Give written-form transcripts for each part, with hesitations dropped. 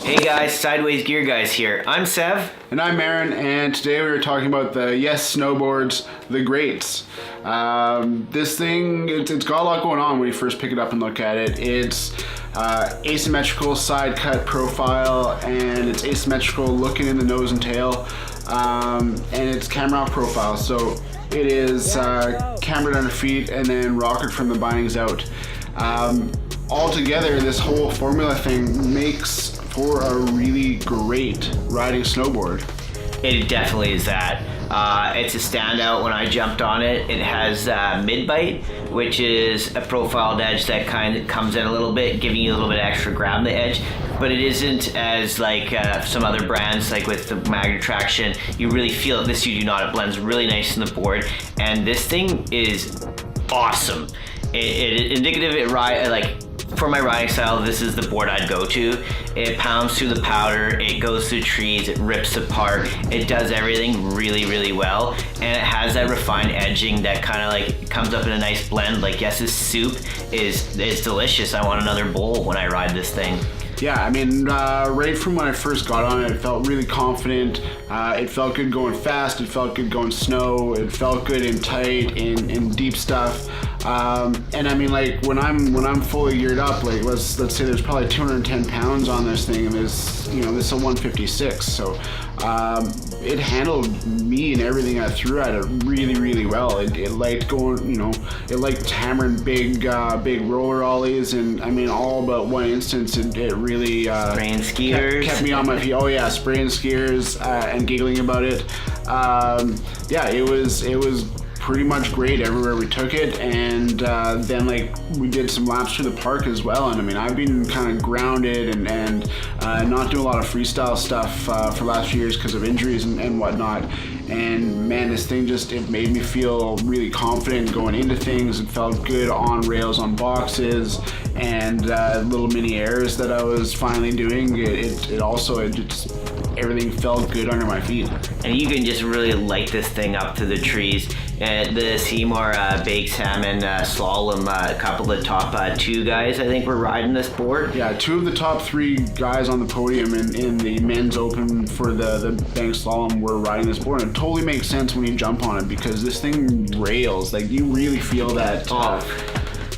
Hey guys, Sideways Gear Guys here. I'm Sev. And I'm Marin, and today we were talking about the Yes Snowboards, the Greats. This thing, it's got a lot going on when you first pick it up and look at it. It's asymmetrical side cut profile, and it's asymmetrical looking in the nose and tail, and it's camber off profile. So it is cambered under feet and then rocketed from the bindings out. Altogether, this whole formula thing makes for a really great riding snowboard. It definitely is that. It's a standout when I jumped on it. It has midbite, which is a profiled edge that kind of comes in a little bit, giving you a little bit extra grab on the edge. But it isn't as like some other brands, like with the magnet traction. You really feel it. This you do not. It blends really nice in the board, and this thing is awesome. It indicative. It ride like. For my riding style, this is the board I'd go to. It pounds through the powder, it goes through trees, it rips apart, it does everything really, really well, and it has that refined edging that kind of like comes up in a nice blend. Like Yes's soup is delicious. I want another bowl when I ride this thing. Yeah, I mean, right from when I first got on it, it felt really confident. It felt good going fast. It felt good going snow. It felt good in tight, in deep stuff. And I mean, like when I'm fully geared up, like let's say there's probably 210 pounds on this thing, and this is a 156. So it handled me and everything I threw at it really, really well. It liked going, it liked hammering big roller ollies, and I mean, all but one instance, it really spraying skiers kept me on my feet. Oh yeah, spraying skiers and giggling about it. Yeah, it was pretty much great everywhere we took it, and then like we did some laps through the park as well. And I mean, I've been kind of grounded and not doing a lot of freestyle stuff for the last few years because of injuries and whatnot. And man, this thing it made me feel really confident going into things. It felt good on rails, on boxes, and little mini airs that I was finally doing. Everything felt good under my feet. And you can just really light this thing up to the trees. The Seymour Baked Salmon Slalom, a couple of the top two guys, I think, were riding this board. Yeah, two of the top three guys on the podium in the men's open for the bank slalom were riding this board. And it totally makes sense when you jump on it because this thing rails. Like, you really feel that.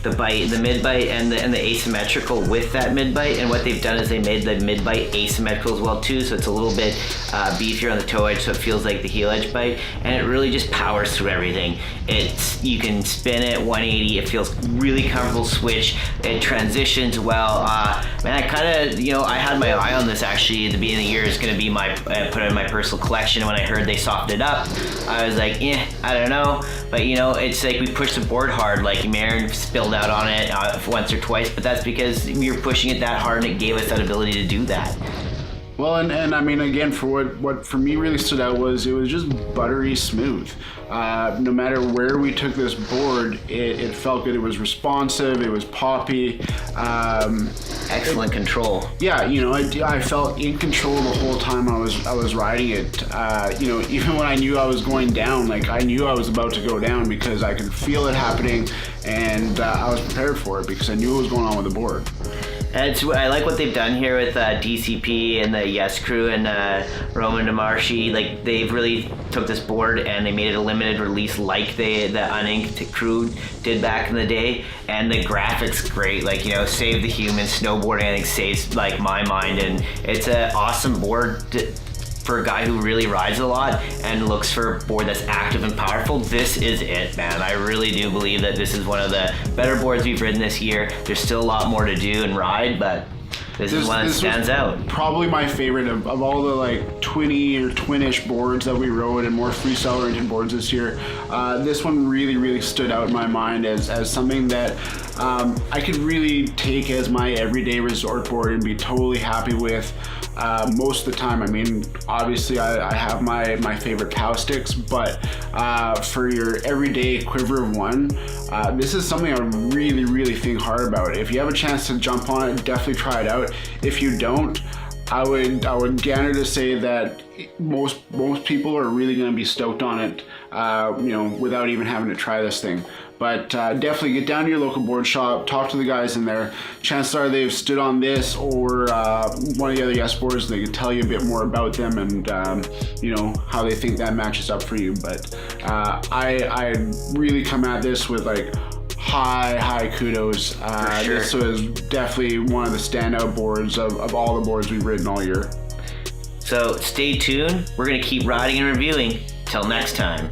The bite, the mid-bite, and the asymmetrical with that mid-bite. And what they've done is they made the mid-bite asymmetrical as well too, so it's a little bit beefier on the toe edge, so it feels like the heel edge bite, and it really just powers through everything. You can spin it 180, it feels really comfortable switch, it transitions well. Man, I kind of, I had my eye on this actually at the beginning of the year. It's going to be put in my personal collection. When I heard they softened it up, I was like, I don't know. But it's like we pushed the board hard, like Marin spilled out on it once or twice, but that's because we were pushing it that hard and it gave us that ability to do that. Well, and I mean, again, for what for me really stood out was it was just buttery smooth. No matter where we took this board, it felt good. It was responsive. It was poppy. Excellent control. Yeah, I felt in control the whole time I was riding it. Even when I knew I was going down, like I knew I was about to go down because I could feel it happening, and I was prepared for it because I knew what was going on with the board. And I like what they've done here with DCP and the Yes crew and Roman DeMarschi. Like, they've really took this board and they made it a limited release like the Uninc crew did back in the day. And the graphics great, like, Save the Human, snowboarding, I think saves like my mind. And it's an awesome board for a guy who really rides a lot and looks for a board that's active and powerful. This is it, man. I really do believe that this is one of the better boards we've ridden this year. There's still a lot more to do and ride, but this is one that stands out. Probably my favorite of all the like 20 or twin-ish boards that we rode and more freestyle oriented boards this year. This one really, really stood out in my mind as something that I could really take as my everyday resort board and be totally happy with. Most of the time. I mean, obviously I have my favorite pow sticks, but for your everyday quiver of one, this is something I really, really think hard about. If you have a chance to jump on it, definitely try it out. If you don't, I would gander to say that most people are really going to be stoked on it, without even having to try this thing. But definitely get down to your local board shop, talk to the guys in there. Chances are they've stood on this or one of the other Yes boards, and they can tell you a bit more about them and how they think that matches up for you. But I really come at this with like high kudos. For sure. This was definitely one of the standout boards of all the boards we've ridden all year. So stay tuned. We're going to keep riding and reviewing. Till next time.